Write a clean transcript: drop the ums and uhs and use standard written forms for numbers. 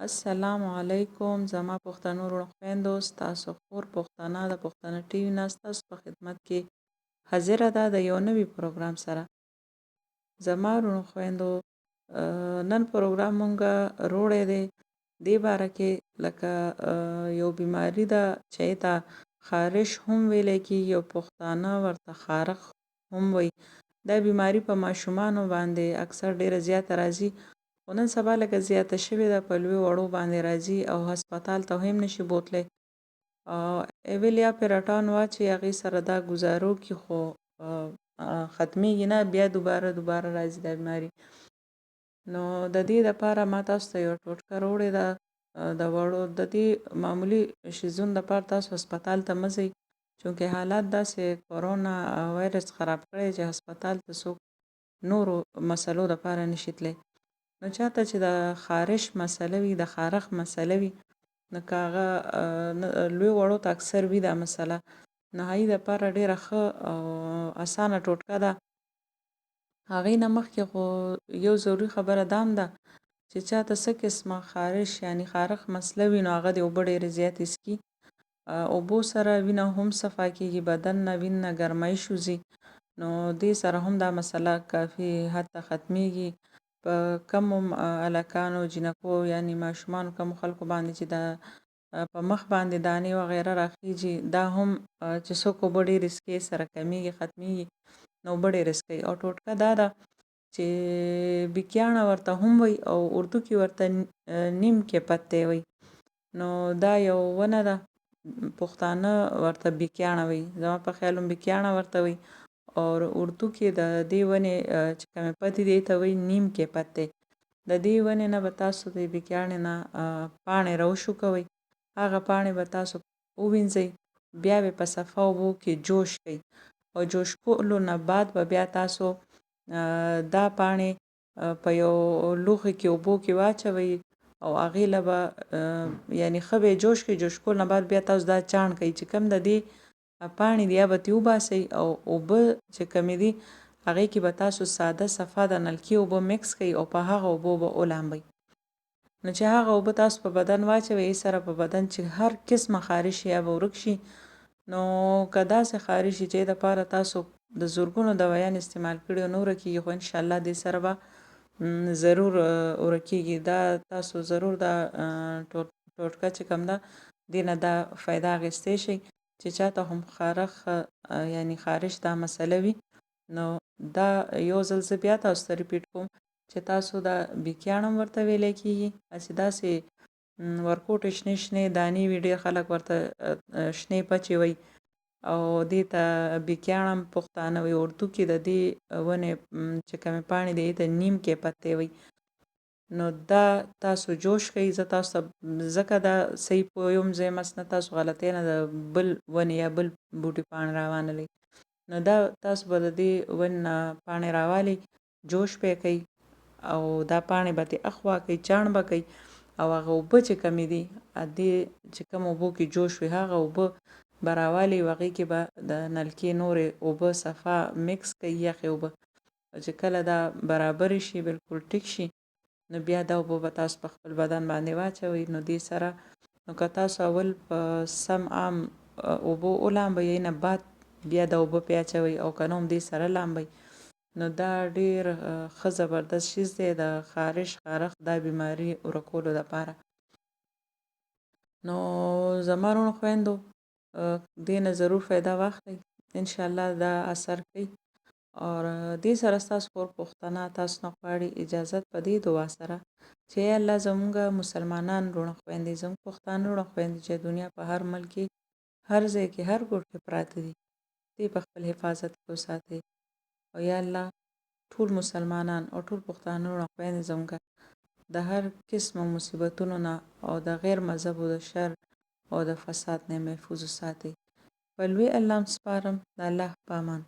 السلام علیکم زما پښتنو وروڼو خویندو ستاسو خور پښتانه د پښتنه ټي وي نه ستاسو په خدمت کې حاضره ده د یو نوي پروګرام سره. زما وروڼو خویندو نن پروګرام مونږه روړی دی دې باره کې لکه یو بیماري ده چې ته خارښ هم ویلی کېږي او پښتانه ورته خارښ هم وایي. دا بیماري په ماشومانو باندې اکثر ډیره زیاته راځي خو نن سبا لږه زیاته شوې ده، په لویو وړو باندې راځي او هسپتال ته هم نشي بوتلی. ایویل یا پې رټان واچوي هغې سره دا ګزارو کي خو ختمیږي نه، بیا دوباره راځي دا بیماري. نو د دې دپاره ما تاسو ته یوه ټوټکه راوړې ده د وړو د دې معمولي شیزونو دپاره تاسو هسپتال ته مه ځئ، چونکې حالات داسې کرونا وایرس خراب کړی چې هسپتال ته څوک نورو مسلو دپاره نشي تللی. نو چاته چې د خارښ مسله وي، د خارښ مسله وي، نو که هغه لوی وړو ته اکثر وي دا مسله، نو هغې دپاره ډېره ښه او اسانه ټوټکه ده. هغې نه مخکې خو یو ضروري خبره دا هم ده چې چاته څه قسمه خارښ یعنې خارښ مسله وي نو هغه د اوبه ډېرې زیاتې څښي. اوبو سره وینه هم صفا کېږي، بدن نه وینه ګرمایش وځي، نو دې سره هم دا مسله کافي حد ته ختمیږي. په کمو هلکانو جینکو یعنې ماشومانو کمو خلکو باندې چې د په مخ باندې دانې وغیره راخیږي، دا هم چې څوک اوبه ډېرې څښي سره کمیږي ختمیږي، نو اوبه ډېرې څښئ. او ټوټکه دا ده چې بیکیاڼه ورته هم وایي او اردو کې ورته نیم کې پتی وایي. نو دا یو ونه ده، پښتانه ورته بیکیاڼه وایي، زما په خیال بیکیاڼه ورته وایي، او اردو کې د دې ونې چې کومې پتې دي ته وایي نیم کې پتی. د دې ونې نه به تاسو د بیکیاڼې نه پاڼې راوشوکوئ، هغه پاڼې به تاسو ووینځئ، بیا به په صفا اوبو کې جوش کړئ او جوش کولو نه بعد به بیا تاسو دا پاڼې په یو لوښي کې اوبو کې واچوئ او هغې له به یعنې ښه به یې جوش کړئ. جوش کولو نه بعد بیا تاسو دا چاڼ کړئ چې کوم د دې پاڼې دي یا به ترې وباسئ او اوبه چې کومې دي هغې کې به تاسو ساده صفا د نلکي اوبه مکس کړئ او په هغه اوبو به ولامبئ. نو چې هغه اوبه تاسو په بدن واچوئ سره په بدن چې هر قسمه خارش یا به ورک شي. نو که داسې خارش چې دپاره تاسو د زرګونو دوایان استعمال کړي او نه ورکېږي، خو انشاءالله دې سره به ضرور ورکېږي. دا تاسو ضرور دا ټوټکه چې کوم ده دې نه دا فایده اخیستی شئ چې چاته هم یعنې خارش دا مسله وي. نو دا یو ځل زه بیا تاسو ته ریپیټ کوم چې تاسو دا بیکیاڼه هم ورته ویلی کېږي، هسې داسې ورکوټې شنې شنې دانې وي، ډېر خلک ورته شنې پچې وایي او دې ته بیکیاڼه هم پښتانه وایي. اردو کې د دې ونې چې کومې پاڼې دي ته نیم کې پتی وایي. نو دا تاسو جوش کړئ. زه تاسو ته ځکه دا صحیح پوه زه یم نه تاسو غلطۍ نه د بل ونې یا بل بوټي پاڼې راوانلئ. نو دا تاسو به د دې ونې نه پاڼې راوالئ، جوش به یې کوئ او دا پاڼې به ترې اخوا کړئ، چاڼ به کوئ او هغه اوبه چې کمې دي دې چې کوم اوبو کې جوش وي هغه اوبه به راوالئ او هغې کې به د نلکې نورې اوبه صفا مکس کړئ، یخې اوبه چې کله دا برابرې شي بلکل ټیک شي، نو بیا دا اوبه به تاسو په خپل بدن باندې واچوئ. نو دې سره نو که تاسو اول په سم عام اوبو ولامبئ نه بعد بیا دا اوبه پرې اچوئ او که نه هم دې سره لامبئ، نو دا ډېر ښه زبردست شیز دی د خارښ دا بیماري ورکولو دپاره. نو زما وروڼو خویندو دې نه ضرور فایده واخلئ، انشاءالله دا اثر کوي. اور دې سره ستاسو خور پښتنه تاسو نه غواړي اجازت په دې دعا سره چې ای الله زموږ مسلمانان وروڼه خویندې، زموږ پښتانه وروڼه خویندې چې دنیا په هر ملک کې هر ځای کې هر ګوټ کې پراته دي، دې په خپل حفاظت کې وساتئ. او یا الله ټول مسلمانان او ټول پښتانه وروڼه خویندې زموږ د هر قسمه مصیبتونو نه او د غیر مذهبو د شر او د فساد نه محفوظ وساتئ. په لوی الله م سپارم، د الله په امان.